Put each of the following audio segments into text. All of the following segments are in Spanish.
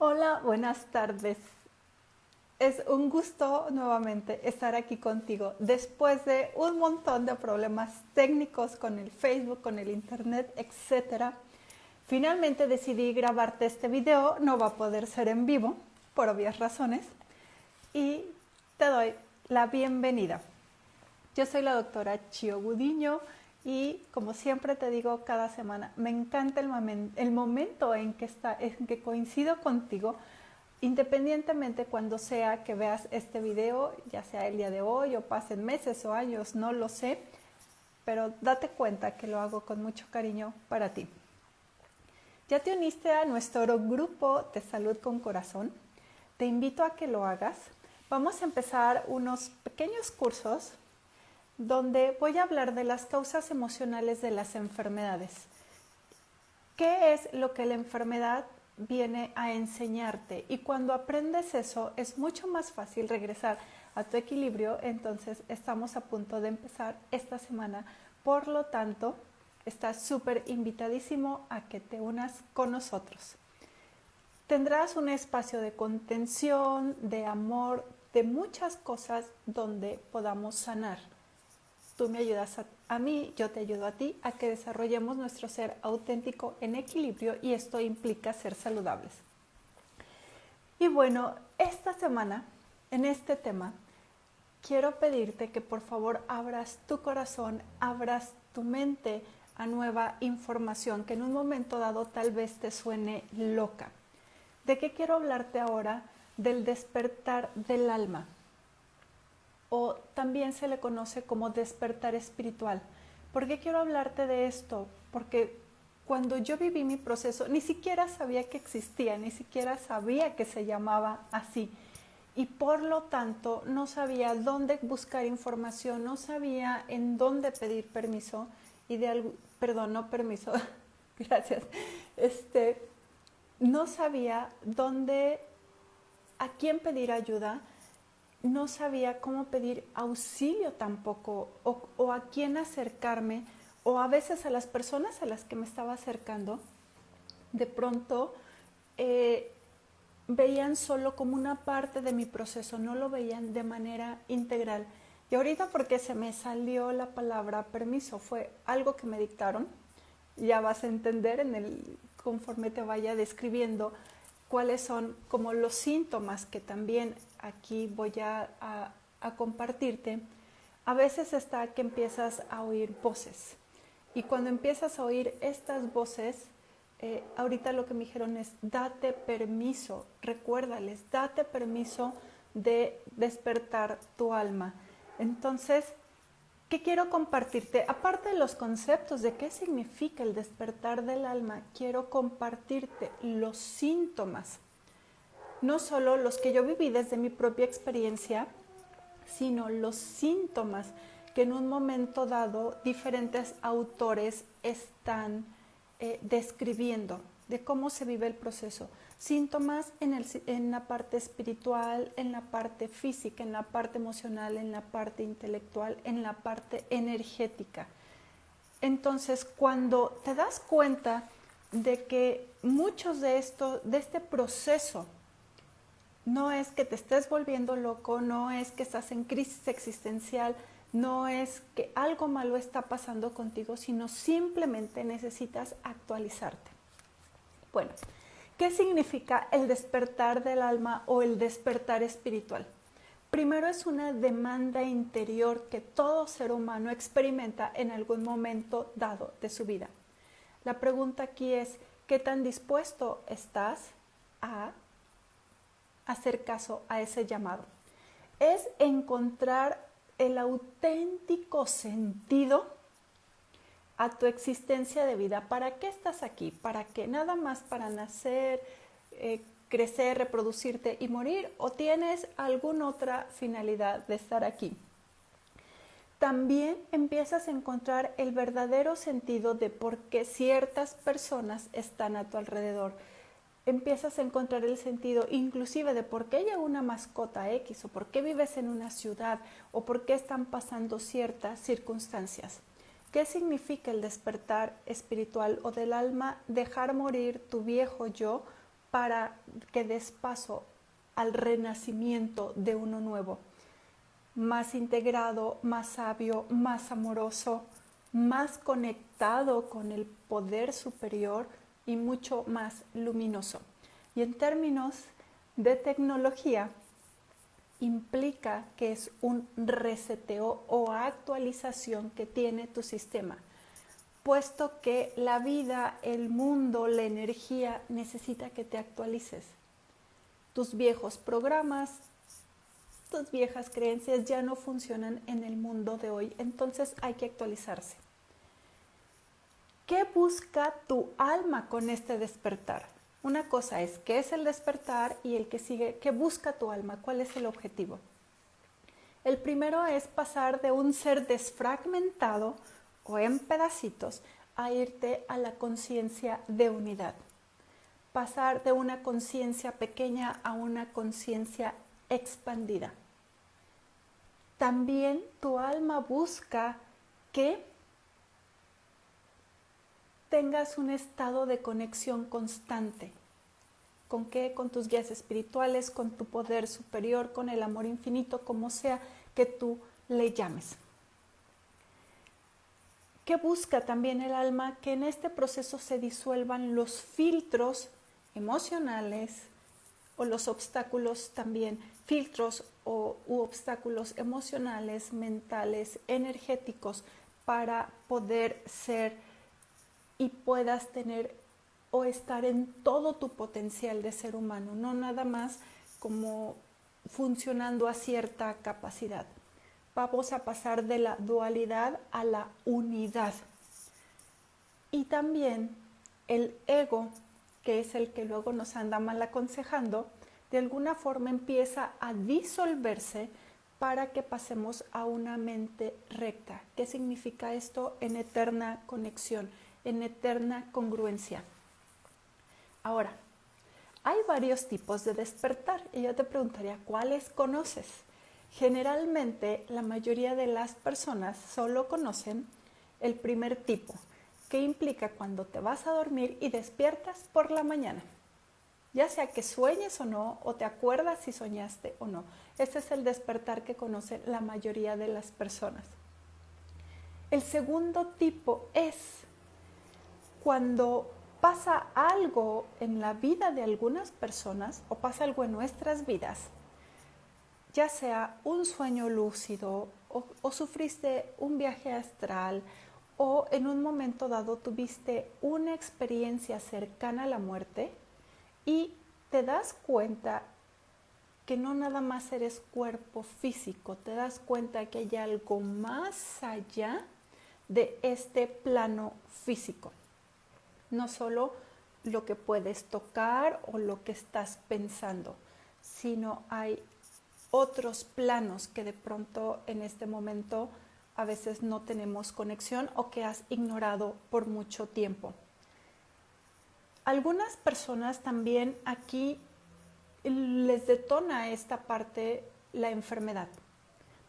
Hola, buenas tardes. Es un gusto nuevamente estar aquí contigo después de un montón de problemas técnicos con el Facebook, con el internet, etcétera. Finalmente decidí grabarte este video, no va a poder ser en vivo por obvias razones y te doy la bienvenida. Yo soy la doctora Chio Gudiño y como siempre te digo cada semana, me encanta el momento en que coincido contigo, independientemente cuando sea que veas este video, ya sea el día de hoy o pasen meses o años, no lo sé, pero date cuenta que lo hago con mucho cariño para ti. ¿Ya te uniste a nuestro grupo de Salud con Corazón? Te invito a que lo hagas. Vamos a empezar unos pequeños cursos donde voy a hablar de las causas emocionales de las enfermedades. ¿Qué es lo que la enfermedad viene a enseñarte? Y cuando aprendes eso, es mucho más fácil regresar a tu equilibrio. Entonces, estamos a punto de empezar esta semana. Por lo tanto, estás súper invitadísimo a que te unas con nosotros. Tendrás un espacio de contención, de amor, de muchas cosas donde podamos sanar. Tú me ayudas a mí, yo te ayudo a ti a que desarrollemos nuestro ser auténtico en equilibrio y esto implica ser saludables. Y bueno, esta semana, en este tema, quiero pedirte que por favor abras tu corazón, abras tu mente a nueva información que en un momento dado tal vez te suene loca. ¿De qué quiero hablarte ahora? Del despertar del alma, o también se le conoce como despertar espiritual. ¿Por qué quiero hablarte de esto? Porque cuando yo viví mi proceso, ni siquiera sabía que existía, ni siquiera sabía que se llamaba así. Y por lo tanto no sabía dónde buscar información, no sabía en dónde pedir permiso y no permiso, gracias. No sabía dónde, a quién pedir ayuda, no sabía cómo pedir auxilio tampoco, o a quién acercarme, o a veces a las personas a las que me estaba acercando, de pronto veían solo como una parte de mi proceso, no lo veían de manera integral. Y ahorita porque se me salió la palabra permiso, fue algo que me dictaron, ya vas a entender conforme te vaya describiendo cuáles son como los síntomas que también aquí voy a compartirte. A veces está que empiezas a oír voces y cuando empiezas a oír estas voces, ahorita lo que me dijeron es date permiso, recuérdales, date permiso de despertar tu alma. Entonces, ¿qué quiero compartirte? Aparte de los conceptos de qué significa el despertar del alma, quiero compartirte los síntomas. No solo los que yo viví desde mi propia experiencia, sino los síntomas que en un momento dado diferentes autores están describiendo de cómo se vive el proceso. Síntomas en la parte espiritual, en la parte física, en la parte emocional, en la parte intelectual, en la parte energética. Entonces, cuando te das cuenta de que muchos de este proceso, no es que te estés volviendo loco, no es que estás en crisis existencial, no es que algo malo está pasando contigo, sino simplemente necesitas actualizarte. Bueno, ¿qué significa el despertar del alma o el despertar espiritual? Primero es una demanda interior que todo ser humano experimenta en algún momento dado de su vida. La pregunta aquí es, ¿qué tan dispuesto estás a hacer caso a ese llamado? Es encontrar el auténtico sentido a tu existencia de vida. ¿Para qué estás aquí? ¿Para qué? ¿Nada más para nacer, crecer, reproducirte y morir? ¿O tienes alguna otra finalidad de estar aquí? También empiezas a encontrar el verdadero sentido de por qué ciertas personas están a tu alrededor. Empiezas a encontrar el sentido inclusive de por qué hay una mascota X, o por qué vives en una ciudad, o por qué están pasando ciertas circunstancias. ¿Qué significa el despertar espiritual o del alma? Dejar morir tu viejo yo para que des paso al renacimiento de uno nuevo, más integrado, más sabio, más amoroso, más conectado con el poder superior y mucho más luminoso. Y en términos de tecnología, implica que es un reseteo o actualización que tiene tu sistema, puesto que la vida, el mundo, la energía necesita que te actualices. Tus viejos programas, tus viejas creencias ya no funcionan en el mundo de hoy, entonces hay que actualizarse. ¿Qué busca tu alma con este despertar? Una cosa es qué es el despertar y el que sigue, ¿qué busca tu alma? ¿Cuál es el objetivo? El primero es pasar de un ser desfragmentado o en pedacitos a irte a la conciencia de unidad. Pasar de una conciencia pequeña a una conciencia expandida. También tu alma busca que tengas un estado de conexión constante. ¿Con qué? Con tus guías espirituales, con tu poder superior, con el amor infinito, como sea que tú le llames. ¿Qué busca también el alma? Que en este proceso se disuelvan los filtros emocionales o los obstáculos también, filtros u obstáculos emocionales, mentales, energéticos, para poder ser y puedas tener o estar en todo tu potencial de ser humano, no nada más como funcionando a cierta capacidad. Vamos a pasar de la dualidad a la unidad. Y también el ego, que es el que luego nos anda mal aconsejando, de alguna forma empieza a disolverse para que pasemos a una mente recta. ¿Qué significa esto? En eterna conexión, en eterna congruencia. Ahora, hay varios tipos de despertar y yo te preguntaría, ¿cuáles conoces? Generalmente, la mayoría de las personas solo conocen el primer tipo, que implica cuando te vas a dormir y despiertas por la mañana. Ya sea que sueñes o no, o te acuerdas si soñaste o no. Ese es el despertar que conoce la mayoría de las personas. El segundo tipo es cuando pasa algo en la vida de algunas personas o pasa algo en nuestras vidas, ya sea un sueño lúcido o sufriste un viaje astral o en un momento dado tuviste una experiencia cercana a la muerte y te das cuenta que no nada más eres cuerpo físico, te das cuenta que hay algo más allá de este plano físico. No solo lo que puedes tocar o lo que estás pensando, sino hay otros planos que de pronto en este momento a veces no tenemos conexión o que has ignorado por mucho tiempo. Algunas personas también aquí les detona esta parte la enfermedad.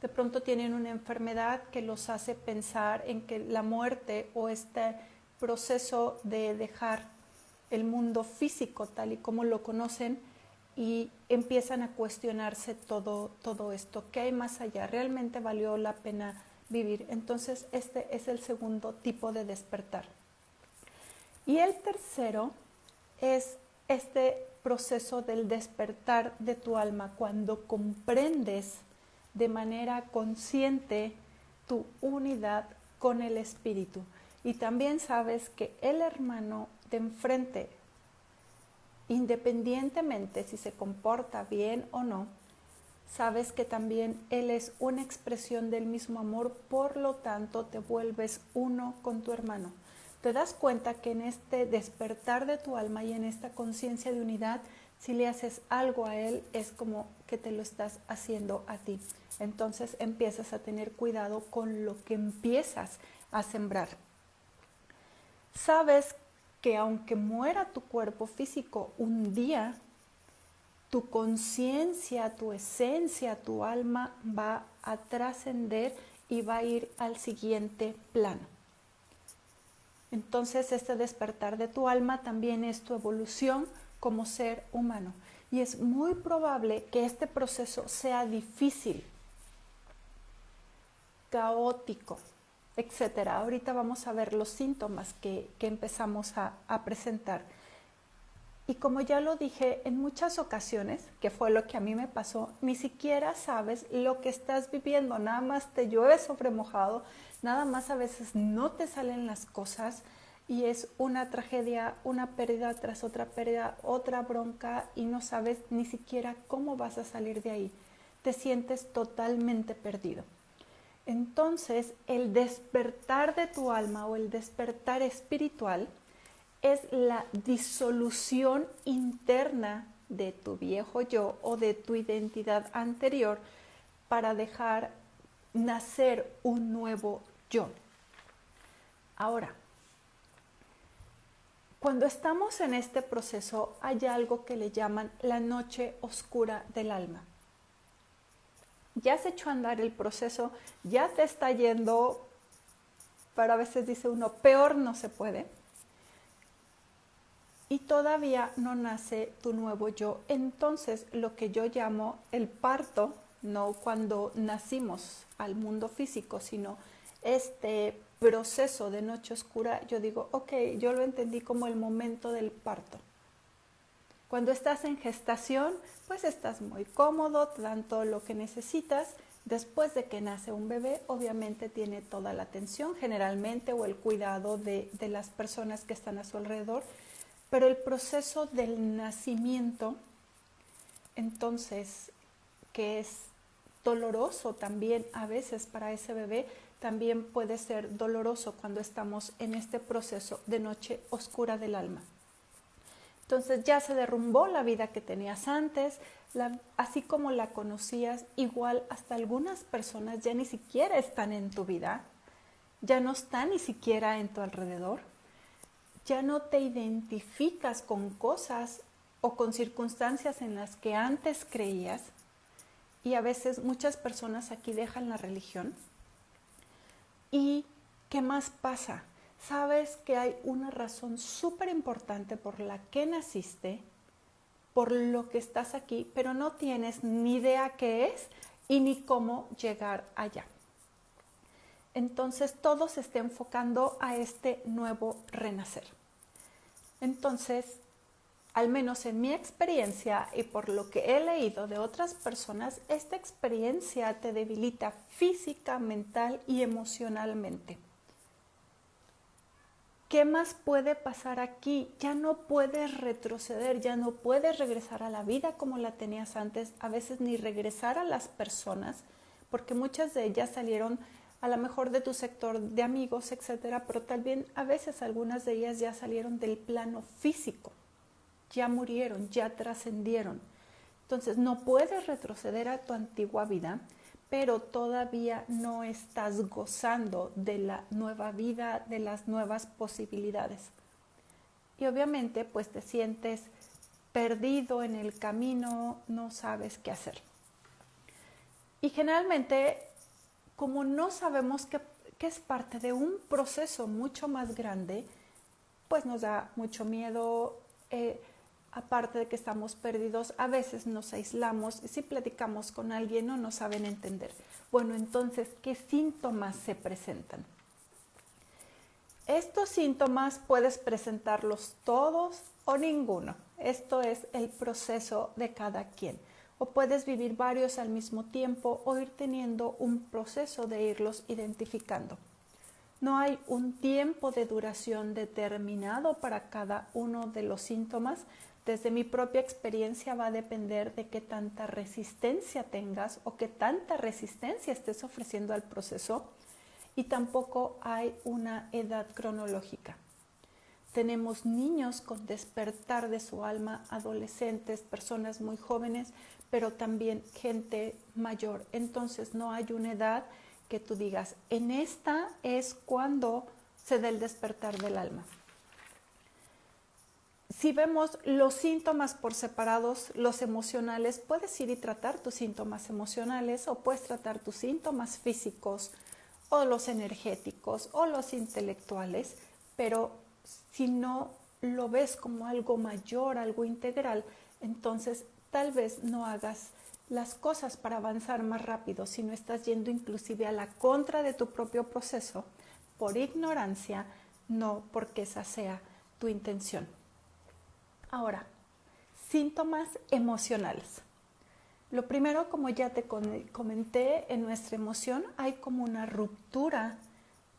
De pronto tienen una enfermedad que los hace pensar en que la muerte o este proceso de dejar el mundo físico tal y como lo conocen y empiezan a cuestionarse todo esto. ¿Qué hay más allá? ¿Realmente valió la pena vivir? Entonces este es el segundo tipo de despertar. Y el tercero es este proceso del despertar de tu alma, cuando comprendes de manera consciente tu unidad con el espíritu. Y también sabes que el hermano de enfrente, independientemente si se comporta bien o no, sabes que también él es una expresión del mismo amor, por lo tanto te vuelves uno con tu hermano. Te das cuenta que en este despertar de tu alma y en esta conciencia de unidad, si le haces algo a él, es como que te lo estás haciendo a ti. Entonces empiezas a tener cuidado con lo que empiezas a sembrar. Sabes que aunque muera tu cuerpo físico un día, tu conciencia, tu esencia, tu alma va a trascender y va a ir al siguiente plano. Entonces este despertar de tu alma también es tu evolución como ser humano. Y es muy probable que este proceso sea difícil, caótico, etcétera. Ahorita vamos a ver los síntomas que empezamos a presentar. Y como ya lo dije en muchas ocasiones, que fue lo que a mí me pasó, ni siquiera sabes lo que estás viviendo, nada más te llueve sobre mojado, nada más a veces no te salen las cosas y es una tragedia, una pérdida tras otra pérdida, otra bronca y no sabes ni siquiera cómo vas a salir de ahí. Te sientes totalmente perdido. Entonces, el despertar de tu alma o el despertar espiritual es la disolución interna de tu viejo yo o de tu identidad anterior para dejar nacer un nuevo yo. Ahora, cuando estamos en este proceso hay algo que le llaman la noche oscura del alma. Ya has hecho andar el proceso, ya te está yendo, pero a veces dice uno, peor no se puede. Y todavía no nace tu nuevo yo. Entonces, lo que yo llamo el parto, no cuando nacimos al mundo físico, sino este proceso de noche oscura, yo digo, ok, yo lo entendí como el momento del parto. Cuando estás en gestación, pues estás muy cómodo, te dan todo lo que necesitas. Después de que nace un bebé, obviamente tiene toda la atención, generalmente, o el cuidado de las personas que están a su alrededor. Pero el proceso del nacimiento, entonces, que es doloroso también a veces para ese bebé, también puede ser doloroso cuando estamos en este proceso de noche oscura del alma. Entonces ya se derrumbó la vida que tenías antes, así como la conocías, igual hasta algunas personas ya ni siquiera están en tu vida, ya no están ni siquiera en tu alrededor. Ya no te identificas con cosas o con circunstancias en las que antes creías y a veces muchas personas aquí dejan la religión. ¿Y qué más pasa? Sabes que hay una razón súper importante por la que naciste, por lo que estás aquí, pero no tienes ni idea qué es y ni cómo llegar allá. Entonces todo se está enfocando a este nuevo renacer. Entonces, al menos en mi experiencia y por lo que he leído de otras personas, esta experiencia te debilita física, mental y emocionalmente. ¿Qué más puede pasar aquí? Ya no puedes retroceder, ya no puedes regresar a la vida como la tenías antes, a veces ni regresar a las personas, porque muchas de ellas salieron a lo mejor de tu sector de amigos, etcétera, pero también a veces algunas de ellas ya salieron del plano físico, ya murieron, ya trascendieron. Entonces no puedes retroceder a tu antigua vida, pero todavía no estás gozando de la nueva vida, de las nuevas posibilidades. Y obviamente pues te sientes perdido en el camino, no sabes qué hacer. Y generalmente, como no sabemos que es parte de un proceso mucho más grande, pues nos da mucho miedo. Aparte de que estamos perdidos, a veces nos aislamos y si platicamos con alguien no nos saben entender. Bueno, entonces, ¿qué síntomas se presentan? Estos síntomas puedes presentarlos todos o ninguno. Esto es el proceso de cada quien. O puedes vivir varios al mismo tiempo o ir teniendo un proceso de irlos identificando. No hay un tiempo de duración determinado para cada uno de los síntomas. Desde mi propia experiencia va a depender de qué tanta resistencia tengas o qué tanta resistencia estés ofreciendo al proceso, y tampoco hay una edad cronológica. Tenemos niños con despertar de su alma, adolescentes, personas muy jóvenes, pero también gente mayor. Entonces no hay una edad que tú digas, en esta es cuando se da el despertar del alma. Si vemos los síntomas por separados, los emocionales, puedes ir y tratar tus síntomas emocionales o puedes tratar tus síntomas físicos o los energéticos o los intelectuales, pero si no lo ves como algo mayor, algo integral, entonces tal vez no hagas las cosas para avanzar más rápido, sino estás yendo inclusive a la contra de tu propio proceso por ignorancia, no porque esa sea tu intención. Ahora, síntomas emocionales. Lo primero, como ya te comenté, en nuestra emoción hay como una ruptura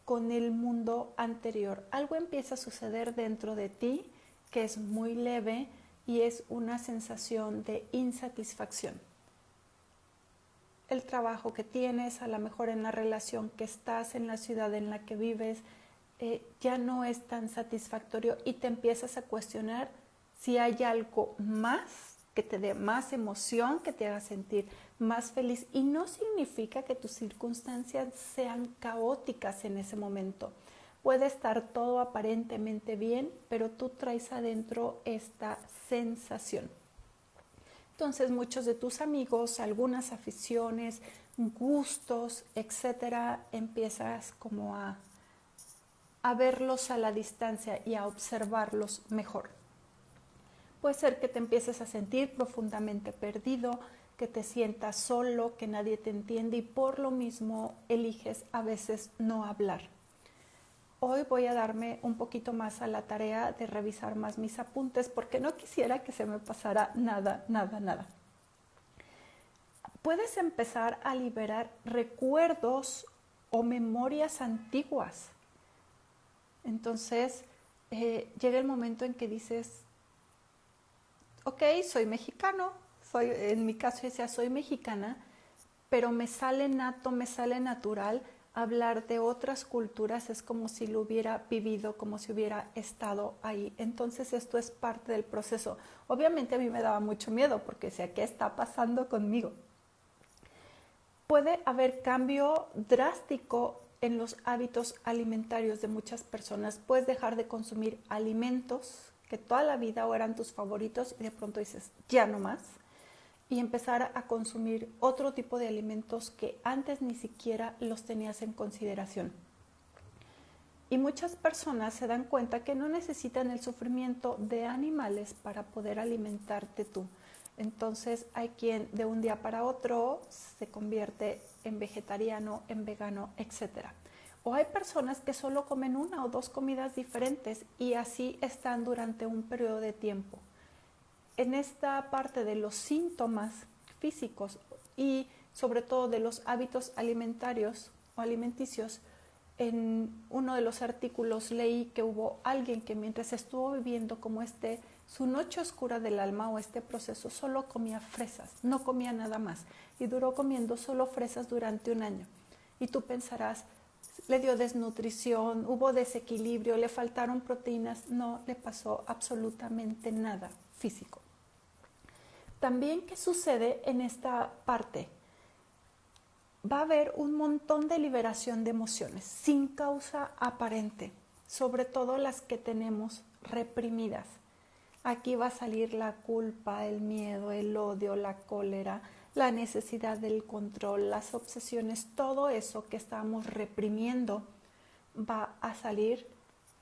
con el mundo anterior. Algo empieza a suceder dentro de ti que es muy leve y es una sensación de insatisfacción. El trabajo que tienes, a lo mejor en la relación que estás, en la ciudad en la que vives, ya no es tan satisfactorio y te empiezas a cuestionar si hay algo más que te dé más emoción, que te haga sentir más feliz. Y no significa que tus circunstancias sean caóticas en ese momento. Puede estar todo aparentemente bien, pero tú traes adentro esta sensación. Entonces, muchos de tus amigos, algunas aficiones, gustos, etcétera, empiezas como a verlos a la distancia y a observarlos mejor. Puede ser que te empieces a sentir profundamente perdido, que te sientas solo, que nadie te entiende y por lo mismo eliges a veces no hablar. Hoy voy a darme un poquito más a la tarea de revisar más mis apuntes porque no quisiera que se me pasara nada. Puedes empezar a liberar recuerdos o memorias antiguas. Entonces, llega el momento en que dices, ok, soy mexicano, en mi caso decía soy mexicana, pero me sale nato, me sale natural hablar de otras culturas, es como si lo hubiera vivido, como si hubiera estado ahí. Entonces esto es parte del proceso. Obviamente a mí me daba mucho miedo porque decía, ¿qué está pasando conmigo? Puede haber cambio drástico en los hábitos alimentarios de muchas personas. Puedes dejar de consumir alimentos que toda la vida eran tus favoritos y de pronto dices, ya no más, y empezar a consumir otro tipo de alimentos que antes ni siquiera los tenías en consideración. Y muchas personas se dan cuenta que no necesitan el sufrimiento de animales para poder alimentarte tú. Entonces hay quien de un día para otro se convierte en vegetariano, en vegano, etc. O hay personas que solo comen una o dos comidas diferentes y así están durante un periodo de tiempo. En esta parte de los síntomas físicos y sobre todo de los hábitos alimentarios o alimenticios, en uno de los artículos leí que hubo alguien que mientras estuvo viviendo como su noche oscura del alma o este proceso, solo comía fresas, no comía nada más y duró comiendo solo fresas durante un año. Y tú pensarás, le dio desnutrición, hubo desequilibrio, le faltaron proteínas. No le pasó absolutamente nada físico. También, ¿qué sucede en esta parte? Va a haber un montón de liberación de emociones sin causa aparente, sobre todo las que tenemos reprimidas. Aquí va a salir la culpa, el miedo, el odio, la cólera, la necesidad del control, las obsesiones, todo eso que estamos reprimiendo va a salir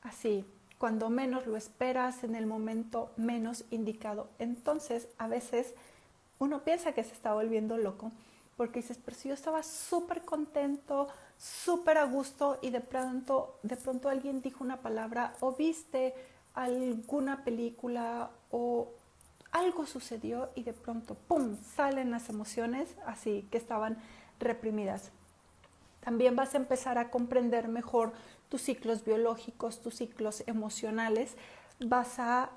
así, cuando menos lo esperas, en el momento menos indicado. Entonces, a veces uno piensa que se está volviendo loco porque dices, pero si yo estaba súper contento, súper a gusto y de pronto alguien dijo una palabra o viste alguna película o algo sucedió y de pronto, ¡pum!, salen las emociones así que estaban reprimidas. También vas a empezar a comprender mejor tus ciclos biológicos, tus ciclos emocionales. Vas a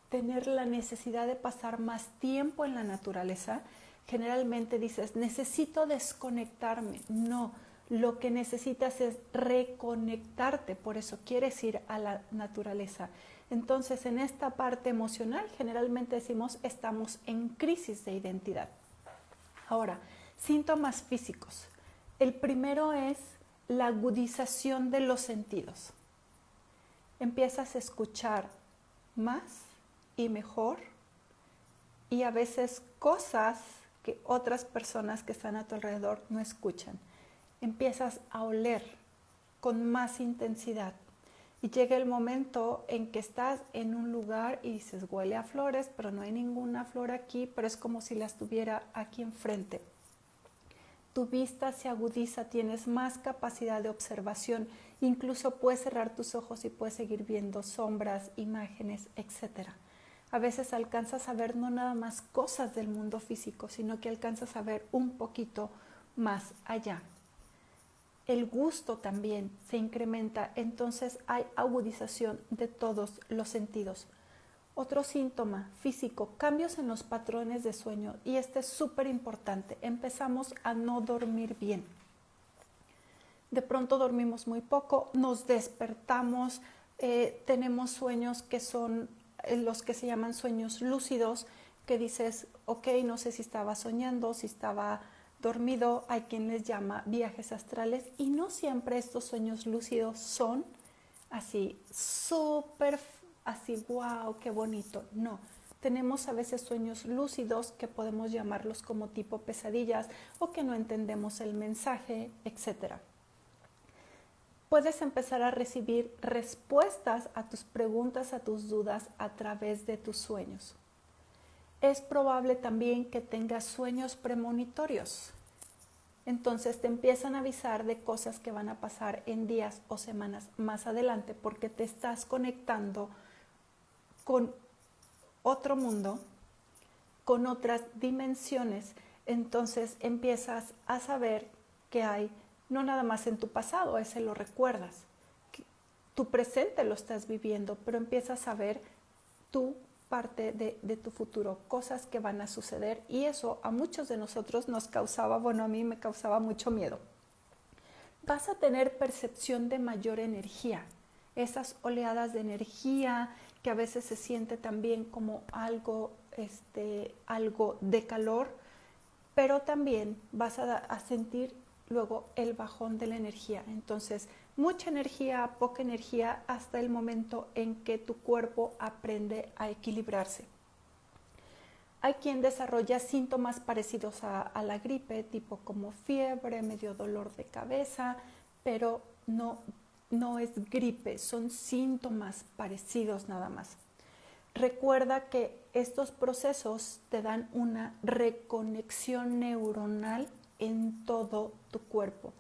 tener la necesidad de pasar más tiempo en la naturaleza. Generalmente dices, necesito desconectarme. No, lo que necesitas es reconectarte, por eso quieres ir a la naturaleza. Entonces, en esta parte emocional, generalmente decimos, estamos en crisis de identidad. Ahora, síntomas físicos. El primero es la agudización de los sentidos. Empiezas a escuchar más y mejor y a veces cosas que otras personas que están a tu alrededor no escuchan. Empiezas a oler con más intensidad. Y llega el momento en que estás en un lugar y dices, huele a flores, pero no hay ninguna flor aquí, pero es como si las tuviera aquí enfrente. Tu vista se agudiza, tienes más capacidad de observación, incluso puedes cerrar tus ojos y puedes seguir viendo sombras, imágenes, etc. A veces alcanzas a ver no nada más cosas del mundo físico, sino que alcanzas a ver un poquito más allá. El gusto también se incrementa, entonces hay agudización de todos los sentidos. Otro síntoma físico, cambios en los patrones de sueño, y este es súper importante. Empezamos a no dormir bien. De pronto dormimos muy poco, nos despertamos, tenemos sueños que son los que se llaman sueños lúcidos, que dices, ok, no sé si estaba soñando, si estaba dormido. Hay quien les llama viajes astrales, y no siempre estos sueños lúcidos son así súper, así wow, qué bonito. No, tenemos a veces sueños lúcidos que podemos llamarlos como tipo pesadillas, o que no entendemos el mensaje, etcétera. Puedes empezar a recibir respuestas a tus preguntas, a tus dudas a través de tus sueños. Es probable también que tengas sueños premonitorios. Entonces te empiezan a avisar de cosas que van a pasar en días o semanas más adelante, porque te estás conectando con otro mundo, con otras dimensiones. Entonces empiezas a saber que hay, no nada más en tu pasado, ese lo recuerdas, tu presente lo estás viviendo, pero empiezas a ver tu parte de tu futuro, cosas que van a suceder, y eso a muchos de nosotros nos causaba, bueno, a mí me causaba mucho miedo. Vas a tener percepción de mayor energía, esas oleadas de energía que a veces se siente también como algo de calor, pero también vas a sentir luego el bajón de la energía. Entonces, mucha energía, poca energía, hasta el momento en que tu cuerpo aprende a equilibrarse. Hay quien desarrolla síntomas parecidos a la gripe, tipo como fiebre, medio dolor de cabeza, pero no es gripe, son síntomas parecidos nada más. Recuerda que estos procesos te dan una reconexión neuronal en todo tu cuerpo.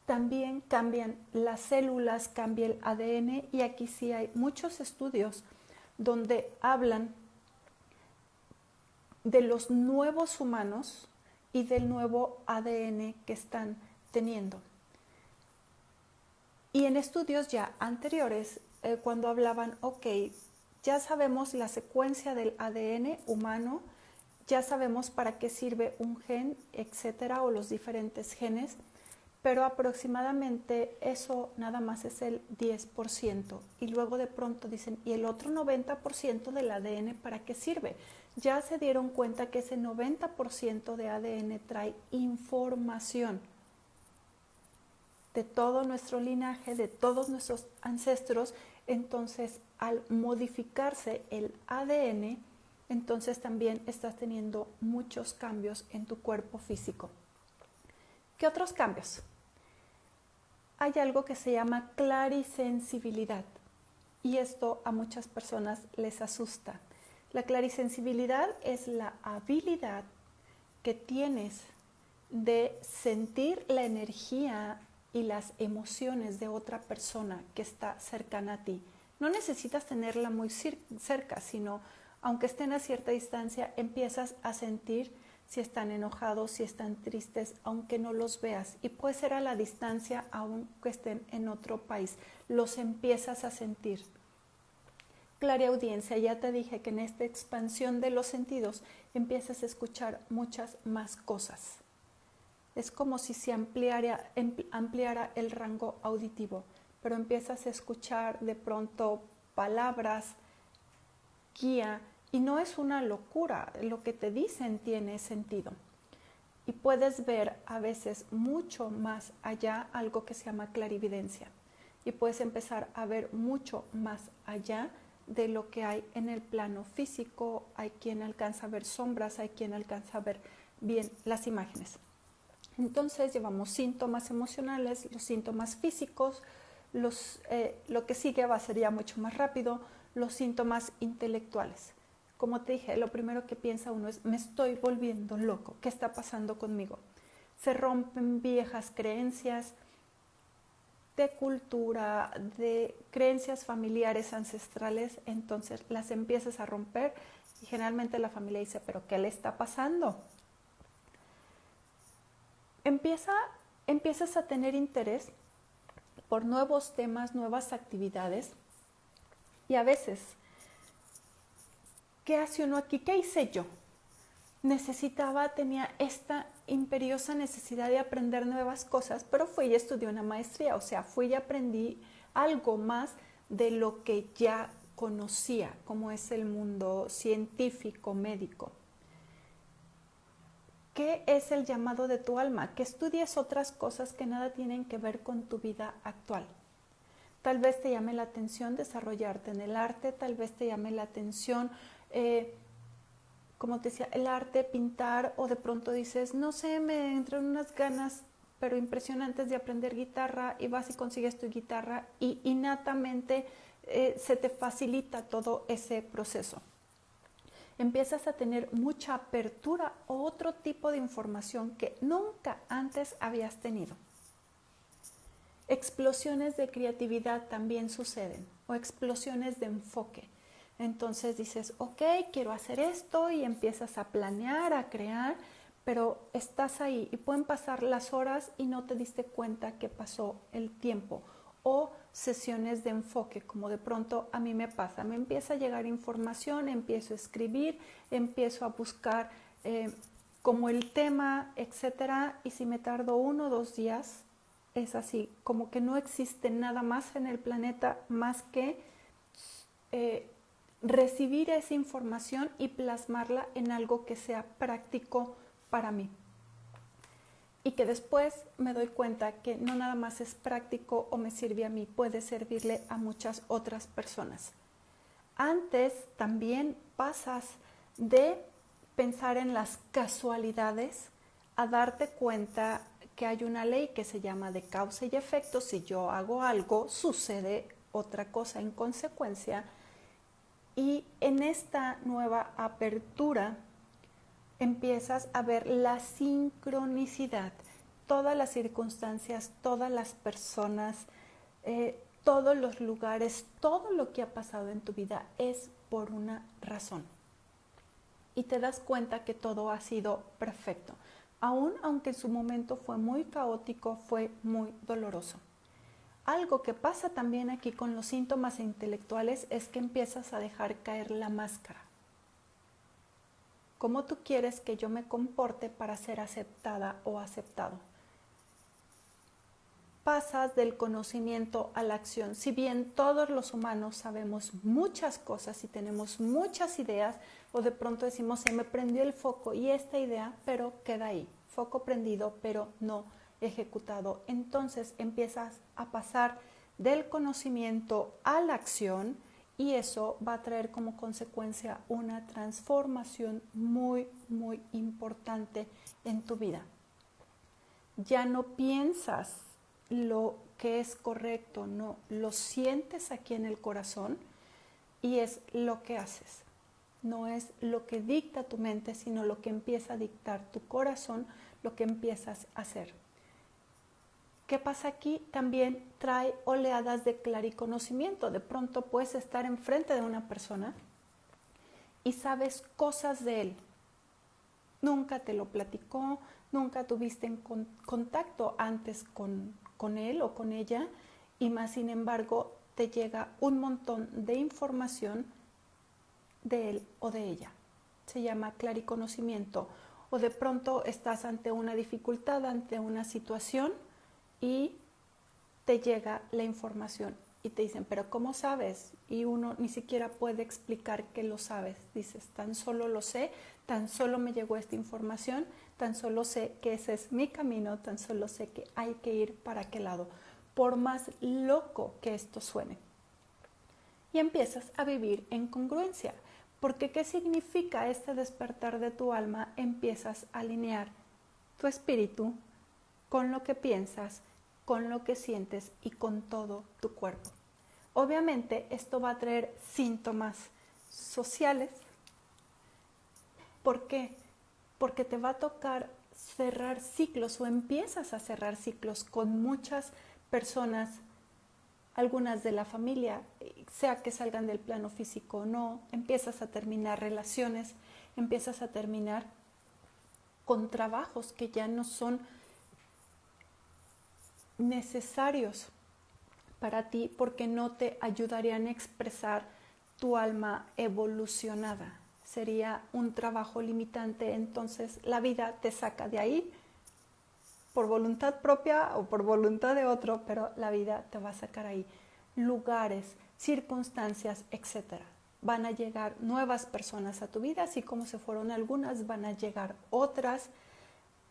También cambian las células, cambia el ADN, y aquí sí hay muchos estudios donde hablan de los nuevos humanos y del nuevo ADN que están teniendo. Y en estudios ya anteriores, cuando hablaban, ok, ya sabemos la secuencia del ADN humano, ya sabemos para qué sirve un gen, etcétera, o los diferentes genes, pero aproximadamente eso nada más es el 10%. Y luego de pronto dicen, ¿y el otro 90% del ADN para qué sirve? Ya se dieron cuenta que ese 90% de ADN trae información de todo nuestro linaje, de todos nuestros ancestros. Entonces, al modificarse el ADN, entonces también estás teniendo muchos cambios en tu cuerpo físico. ¿Qué otros cambios? Hay algo que se llama clarisensibilidad, y esto a muchas personas les asusta. La clarisensibilidad es la habilidad que tienes de sentir la energía y las emociones de otra persona que está cercana a ti. No necesitas tenerla muy cerca, sino aunque estén a cierta distancia, empiezas a sentir si están enojados, si están tristes, aunque no los veas. Y puede ser a la distancia, aunque estén en otro país. Los empiezas a sentir. Clariaudiencia, ya te dije que en esta expansión de los sentidos empiezas a escuchar muchas más cosas. Es como si se ampliara el rango auditivo, pero empiezas a escuchar de pronto palabras, guía, y no es una locura, lo que te dicen tiene sentido. Y puedes ver a veces mucho más allá, algo que se llama clarividencia. Y puedes empezar a ver mucho más allá de lo que hay en el plano físico. Hay quien alcanza a ver sombras, hay quien alcanza a ver bien las imágenes. Entonces llevamos síntomas emocionales, los síntomas físicos, lo que sigue va a ser ya mucho más rápido, los síntomas intelectuales. Como te dije, lo primero que piensa uno es, me estoy volviendo loco, ¿qué está pasando conmigo? Se rompen viejas creencias de cultura, de creencias familiares ancestrales, entonces las empiezas a romper y generalmente la familia dice, ¿pero qué le está pasando? Empiezas a tener interés por nuevos temas, nuevas actividades y a veces, ¿qué hace uno aquí? ¿Qué hice yo? Tenía esta imperiosa necesidad de aprender nuevas cosas, pero fui y estudié una maestría, o sea, fui y aprendí algo más de lo que ya conocía, como es el mundo científico, médico. ¿Qué es el llamado de tu alma? Que estudies otras cosas que nada tienen que ver con tu vida actual. Tal vez te llame la atención desarrollarte en el arte, tal vez te llame la atención, como te decía, el arte, pintar, o de pronto dices, no sé, me entran unas ganas pero impresionantes de aprender guitarra y vas y consigues tu guitarra y innatamente se te facilita todo ese proceso. Empiezas a tener mucha apertura a otro tipo de información que nunca antes habías tenido. Explosiones de creatividad también suceden, o explosiones de enfoque. Entonces dices, ok, quiero hacer esto y empiezas a planear, a crear, pero estás ahí y pueden pasar las horas y no te diste cuenta que pasó el tiempo. O sesiones de enfoque, como de pronto a mí me pasa, me empieza a llegar información, empiezo a escribir, empiezo a buscar como el tema, etcétera, y si me tardo 1 o 2 días, es así, como que no existe nada más en el planeta más que recibir esa información y plasmarla en algo que sea práctico para mí. Y que después me doy cuenta que no nada más es práctico o me sirve a mí, puede servirle a muchas otras personas. Antes también pasas de pensar en las casualidades a darte cuenta que hay una ley que se llama de causa y efecto. Si yo hago algo, sucede otra cosa en consecuencia. Y en esta nueva apertura empiezas a ver la sincronicidad, todas las circunstancias, todas las personas, todos los lugares, todo lo que ha pasado en tu vida es por una razón. Y te das cuenta que todo ha sido perfecto, aunque en su momento fue muy caótico, fue muy doloroso. Algo que pasa también aquí con los síntomas intelectuales es que empiezas a dejar caer la máscara. ¿Cómo tú quieres que yo me comporte para ser aceptada o aceptado? Pasas del conocimiento a la acción. Si bien todos los humanos sabemos muchas cosas y tenemos muchas ideas, o de pronto decimos, se me prendió el foco y esta idea, pero queda ahí. Foco prendido, pero no ejecutado. Entonces empiezas a pasar del conocimiento a la acción y eso va a traer como consecuencia una transformación muy, muy importante en tu vida. Ya no piensas lo que es correcto, no, lo sientes aquí en el corazón y es lo que haces. No es lo que dicta tu mente, sino lo que empieza a dictar tu corazón, lo que empiezas a hacer. ¿Qué pasa aquí? También trae oleadas de clariconocimiento. De pronto puedes estar enfrente de una persona y sabes cosas de él. Nunca te lo platicó, nunca tuviste en contacto antes con él o con ella y más sin embargo te llega un montón de información de él o de ella. Se llama clariconocimiento. O de pronto estás ante una dificultad, ante una situación y te llega la información y te dicen, pero ¿cómo sabes? Y uno ni siquiera puede explicar que lo sabes. Dices, tan solo lo sé, tan solo me llegó esta información, tan solo sé que ese es mi camino, tan solo sé que hay que ir para aquel lado, por más loco que esto suene. Y empiezas a vivir en congruencia, porque ¿qué significa este despertar de tu alma? Empiezas a alinear tu espíritu con lo que piensas, con lo que sientes y con todo tu cuerpo. Obviamente esto va a traer síntomas sociales. ¿Por qué? Porque te va a tocar cerrar ciclos o empiezas a cerrar ciclos con muchas personas, algunas de la familia, sea que salgan del plano físico o no, empiezas a terminar relaciones, empiezas a terminar con trabajos que ya no son necesarios para ti porque no te ayudarían a expresar tu alma evolucionada. Sería un trabajo limitante, entonces la vida te saca de ahí por voluntad propia o por voluntad de otro, pero la vida te va a sacar ahí. Lugares, circunstancias, etcétera. Van a llegar nuevas personas a tu vida, así como se fueron algunas, van a llegar otras.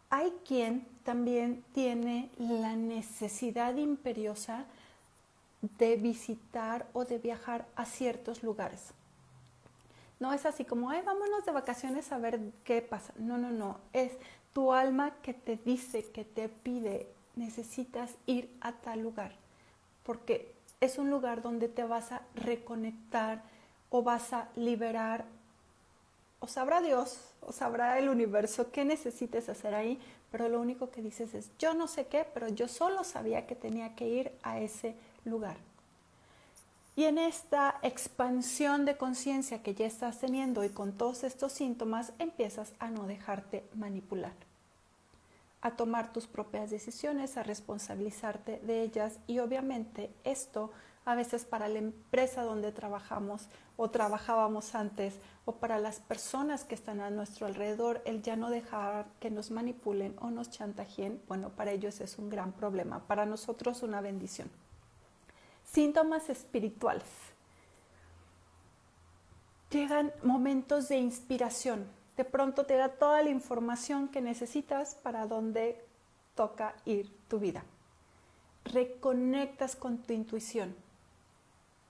Hay quien también tiene la necesidad imperiosa de visitar o de viajar a ciertos lugares. No es así como, ay, vámonos de vacaciones a ver qué pasa. No, no, no. Es tu alma que te dice, que te pide, necesitas ir a tal lugar. Porque es un lugar donde te vas a reconectar o vas a liberar, o sabrá Dios, o sabrá el universo qué necesites hacer ahí, pero lo único que dices es, yo no sé qué, pero yo solo sabía que tenía que ir a ese lugar. Y en esta expansión de conciencia que ya estás teniendo y con todos estos síntomas, empiezas a no dejarte manipular, a tomar tus propias decisiones, a responsabilizarte de ellas. Y obviamente esto a veces para la empresa donde trabajamos o trabajábamos antes, o para las personas que están a nuestro alrededor, el ya no dejar que nos manipulen o nos chantajeen, bueno, para ellos es un gran problema, para nosotros una bendición. Síntomas espirituales. Llegan momentos de inspiración. De pronto te da toda la información que necesitas para donde toca ir tu vida. Reconectas con tu intuición,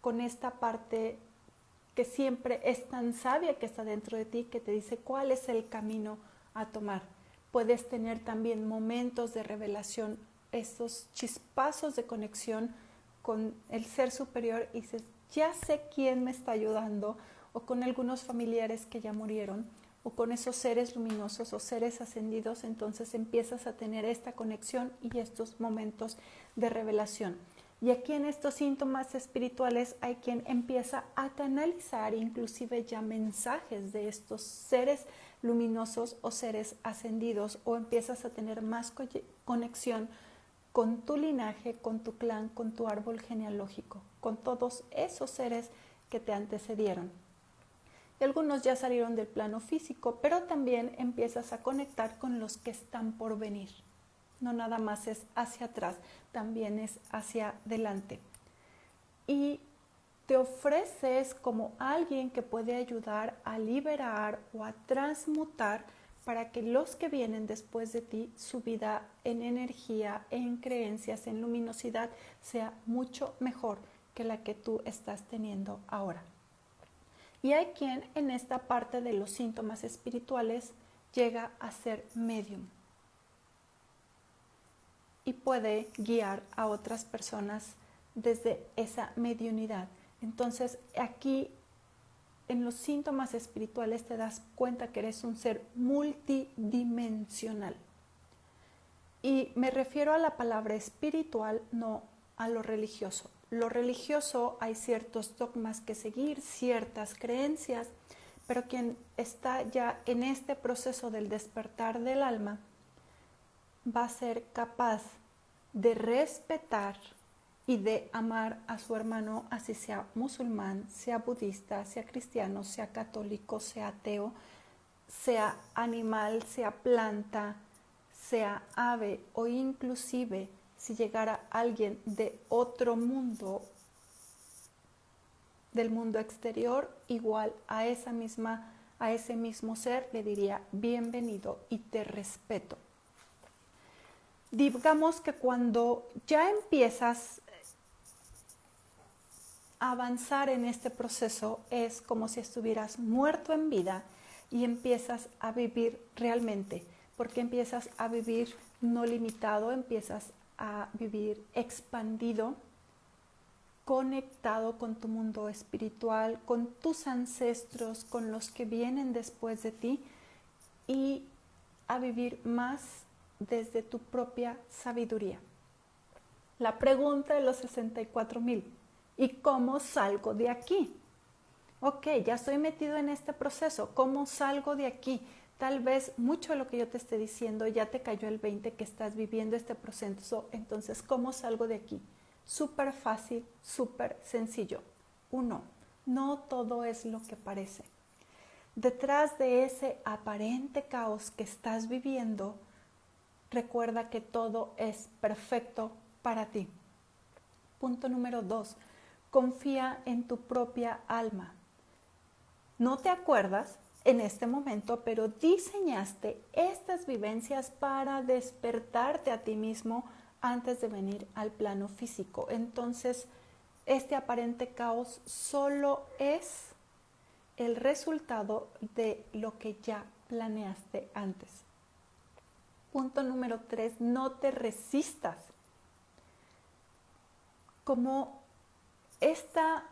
con esta parte que siempre es tan sabia que está dentro de ti, que te dice cuál es el camino a tomar. Puedes tener también momentos de revelación, esos chispazos de conexión con el ser superior y dices, ya sé quién me está ayudando, o con algunos familiares que ya murieron, o con esos seres luminosos o seres ascendidos. Entonces empiezas a tener esta conexión y estos momentos de revelación. Y aquí en estos síntomas espirituales hay quien empieza a canalizar inclusive ya mensajes de estos seres luminosos o seres ascendidos, o empiezas a tener más conexión con tu linaje, con tu clan, con tu árbol genealógico, con todos esos seres que te antecedieron. Y algunos ya salieron del plano físico, pero también empiezas a conectar con los que están por venir. No nada más es hacia atrás, también es hacia adelante. Y te ofreces como alguien que puede ayudar a liberar o a transmutar para que los que vienen después de ti, su vida en energía, en creencias, en luminosidad, sea mucho mejor que la que tú estás teniendo ahora. Y hay quien en esta parte de los síntomas espirituales llega a ser medium y puede guiar a otras personas desde esa mediunidad. Entonces aquí en los síntomas espirituales te das cuenta que eres un ser multidimensional. Y me refiero a la palabra espiritual, no a lo religioso. Lo religioso hay ciertos dogmas que seguir, ciertas creencias, pero quien está ya en este proceso del despertar del alma va a ser capaz de respetar y de amar a su hermano, así sea musulmán, sea budista, sea cristiano, sea católico, sea ateo, sea animal, sea planta, sea ave, o inclusive si llegara alguien de otro mundo, del mundo exterior, igual a ese mismo ser le diría bienvenido y te respeto. Digamos que cuando ya empiezas a avanzar en este proceso, es como si estuvieras muerto en vida y empiezas a vivir realmente, porque empiezas a vivir no limitado, empiezas a vivir expandido, conectado con tu mundo espiritual, con tus ancestros, con los que vienen después de ti y a vivir más desde tu propia sabiduría. La pregunta de los 64,000, ¿y cómo salgo de aquí? Ok, ya estoy metido en este proceso, ¿cómo salgo de aquí? Tal vez mucho de lo que yo te esté diciendo ya te cayó el 20 que estás viviendo este proceso, entonces ¿cómo salgo de aquí? Súper fácil, súper sencillo. 1. No todo es lo que parece. Detrás de ese aparente caos que estás viviendo, recuerda que todo es perfecto para ti. Punto número 2. Confía en tu propia alma. No te acuerdas en este momento, pero diseñaste estas vivencias para despertarte a ti mismo antes de venir al plano físico. Entonces, este aparente caos solo es el resultado de lo que ya planeaste antes. Punto número 3, no te resistas. Como esta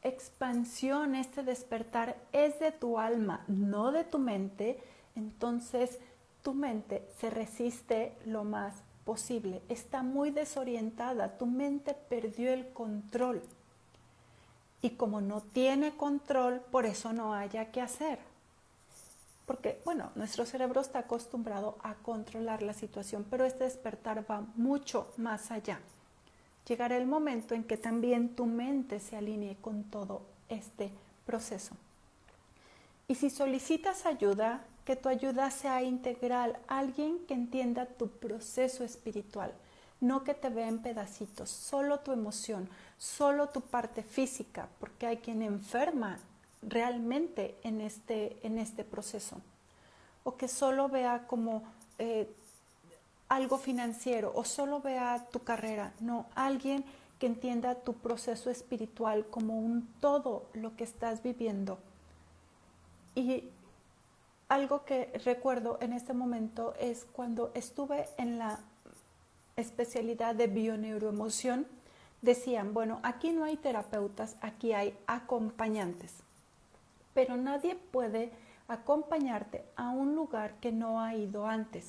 expansión, este despertar es de tu alma, no de tu mente, entonces tu mente se resiste lo más posible. Está muy desorientada, tu mente perdió el control. Y como no tiene control, por eso no haya que hacer. Porque, bueno, nuestro cerebro está acostumbrado a controlar la situación, pero este despertar va mucho más allá. Llegará el momento en que también tu mente se alinee con todo este proceso. Y si solicitas ayuda, que tu ayuda sea integral, alguien que entienda tu proceso espiritual, no que te vea en pedacitos, solo tu emoción, solo tu parte física, porque hay quien enferma realmente en este proceso, o que solo vea como algo financiero o solo vea tu carrera, no, alguien que entienda tu proceso espiritual como un todo lo que estás viviendo. Y algo que recuerdo en este momento es cuando estuve en la especialidad de bioneuroemoción, decían, bueno, aquí no hay terapeutas, aquí hay acompañantes, pero nadie puede acompañarte a un lugar que no ha ido antes.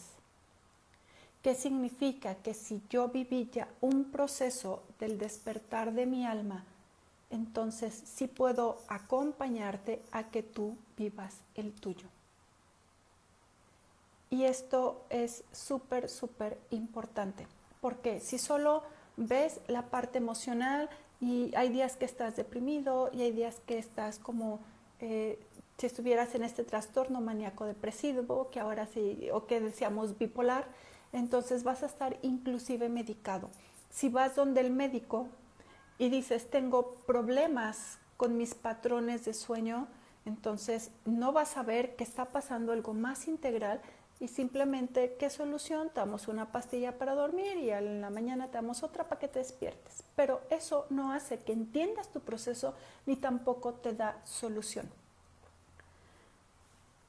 ¿Qué significa? Que si yo viví ya un proceso del despertar de mi alma, entonces sí puedo acompañarte a que tú vivas el tuyo. Y esto es súper, súper importante, porque si solo ves la parte emocional y hay días que estás deprimido y hay días que estás como si estuvieras en este trastorno maníaco depresivo, que ahora sí, o que decíamos bipolar, entonces vas a estar inclusive medicado. Si vas donde el médico y dices, tengo problemas con mis patrones de sueño, entonces no vas a ver que está pasando algo más integral y simplemente, ¿qué solución? Te damos una pastilla para dormir y en la mañana te damos otra para que te despiertes. Pero eso no hace que entiendas tu proceso ni tampoco te da solución.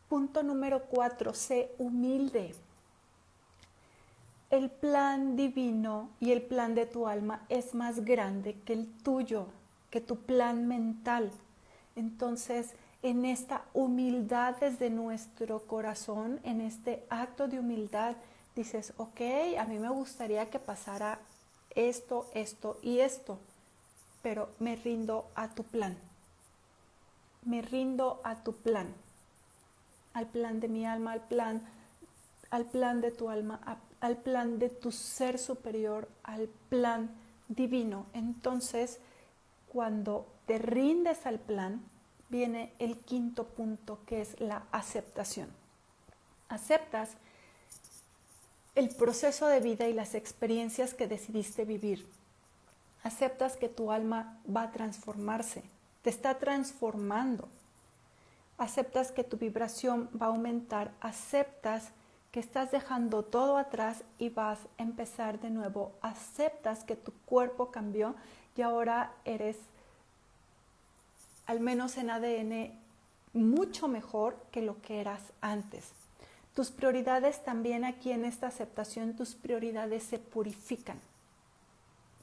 Punto número 4, sé humilde. El plan divino y el plan de tu alma es más grande que el tuyo, que tu plan mental. Entonces, en esta humildad desde nuestro corazón, en este acto de humildad, dices, ok, a mí me gustaría que pasara esto, esto y esto, pero me rindo a tu plan. Me rindo a tu plan, al plan de mi alma, al plan de tu alma, al plan de tu ser superior, al plan divino. Entonces, cuando te rindes al plan, viene el quinto punto, que es la aceptación. Aceptas el proceso de vida y las experiencias que decidiste vivir. Aceptas que tu alma va a transformarse, te está transformando. Aceptas que tu vibración va a aumentar, aceptas que estás dejando todo atrás y vas a empezar de nuevo. Aceptas que tu cuerpo cambió y ahora eres, al menos en ADN, mucho mejor que lo que eras antes. Tus prioridades también aquí en esta aceptación, tus prioridades se purifican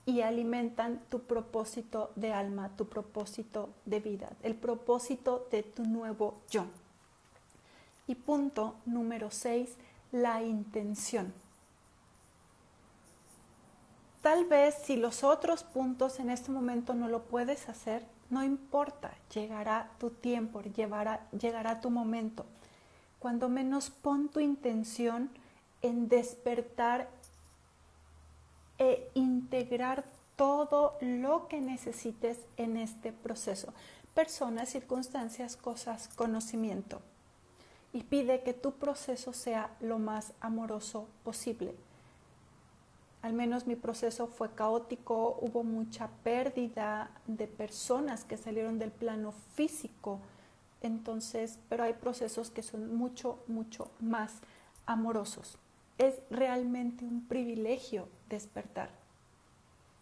y alimentan tu propósito de alma, tu propósito de vida, el propósito de tu nuevo yo. Y punto número 6, la intención. Tal vez si los otros puntos en este momento no lo puedes hacer, no importa, llegará tu tiempo, llegará tu momento. Cuando menos pon tu intención en despertar e integrar todo lo que necesites en este proceso. Personas, circunstancias, cosas, conocimiento. Y pide que tu proceso sea lo más amoroso posible. Al menos mi proceso fue caótico, hubo mucha pérdida de personas que salieron del plano físico. Entonces, pero hay procesos que son mucho, mucho más amorosos. Es realmente un privilegio despertar.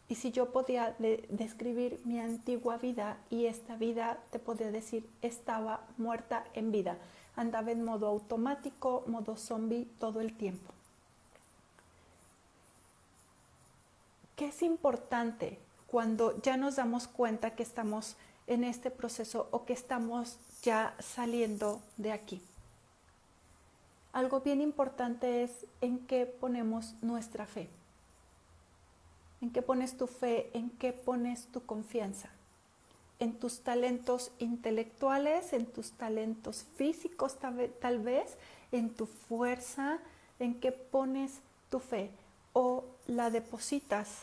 Y si yo podía describir mi antigua vida y esta vida, te podría decir, estaba muerta en vida. Andaba en modo automático, modo zombie todo el tiempo. ¿Qué es importante cuando ya nos damos cuenta que estamos en este proceso o que estamos ya saliendo de aquí? Algo bien importante es en qué ponemos nuestra fe. ¿En qué pones tu fe? ¿En qué pones tu confianza? ¿En tus talentos intelectuales? ¿En tus talentos físicos tal vez? ¿En tu fuerza? ¿En qué pones tu fe? ¿O la depositas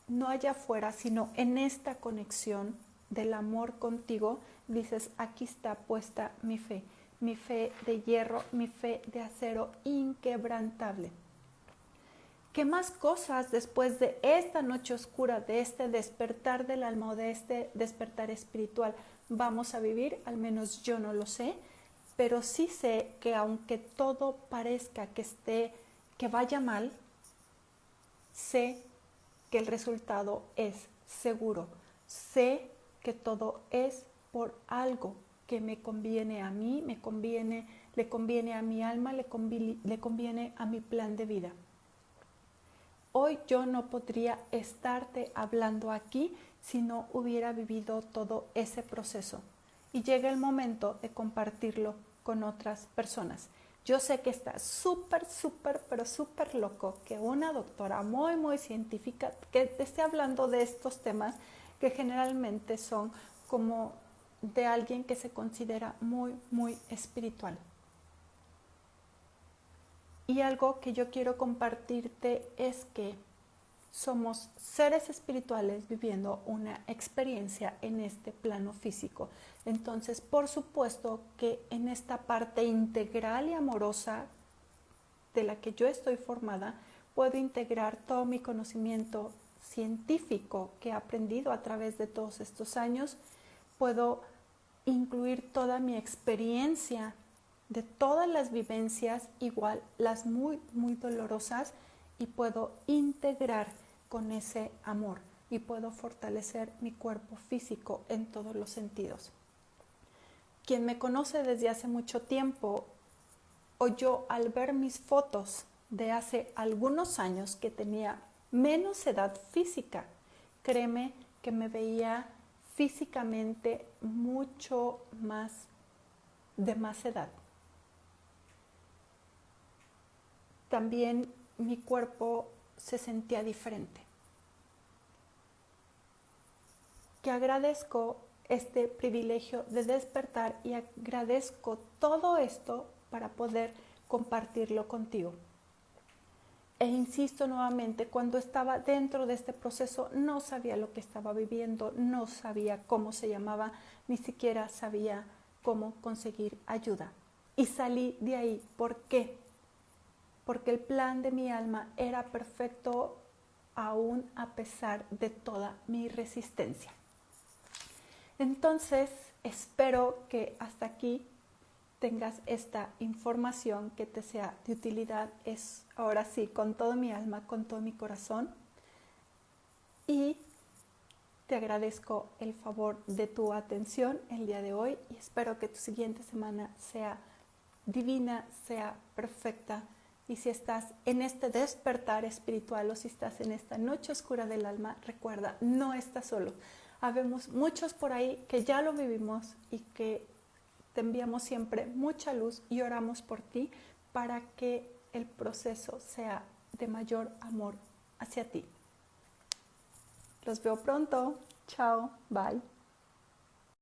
no allá afuera, sino en esta conexión del amor contigo? Dices, aquí está puesta mi fe de hierro, mi fe de acero inquebrantable. ¿Qué más cosas después de esta noche oscura, de este despertar del alma o de este despertar espiritual vamos a vivir? Al menos yo no lo sé, pero sí sé que aunque todo parezca que vaya mal, sé que el resultado es seguro. Sé que todo es por algo que me conviene a mí, le conviene a mi alma, le conviene a mi plan de vida. Hoy yo no podría estarte hablando aquí si no hubiera vivido todo ese proceso. Y llega el momento de compartirlo con otras personas. Yo sé que está pero súper loco que una doctora muy, muy científica que te esté hablando de estos temas que generalmente son como de alguien que se considera muy, muy espiritual. Y algo que yo quiero compartirte es que somos seres espirituales viviendo una experiencia en este plano físico. Entonces, por supuesto que en esta parte integral y amorosa de la que yo estoy formada, puedo integrar todo mi conocimiento científico que he aprendido a través de todos estos años. Puedo incluir toda mi experiencia de todas las vivencias, igual las muy, muy dolorosas, y puedo integrar con ese amor y puedo fortalecer mi cuerpo físico en todos los sentidos. Quien me conoce desde hace mucho tiempo, o yo al ver mis fotos de hace algunos años que tenía menos edad física, créeme que me veía físicamente mucho más de más edad. También mi cuerpo se sentía diferente. Que agradezco este privilegio de despertar y agradezco todo esto para poder compartirlo contigo. E insisto nuevamente, cuando estaba dentro de este proceso no sabía lo que estaba viviendo, no sabía cómo se llamaba, ni siquiera sabía cómo conseguir ayuda. Y salí de ahí. ¿Por qué? Porque el plan de mi alma era perfecto aún a pesar de toda mi resistencia. Entonces, espero que hasta aquí tengas esta información que te sea de utilidad. Es ahora sí, con todo mi alma, con todo mi corazón. Y te agradezco el favor de tu atención el día de hoy y espero que tu siguiente semana sea divina sea perfecta. Y si estás en este despertar espiritual o si estás en esta noche oscura del alma, recuerda, no estás solo. Habemos muchos por ahí que ya lo vivimos y que te enviamos siempre mucha luz y oramos por ti para que el proceso sea de mayor amor hacia ti. Los veo pronto. Chao. Bye.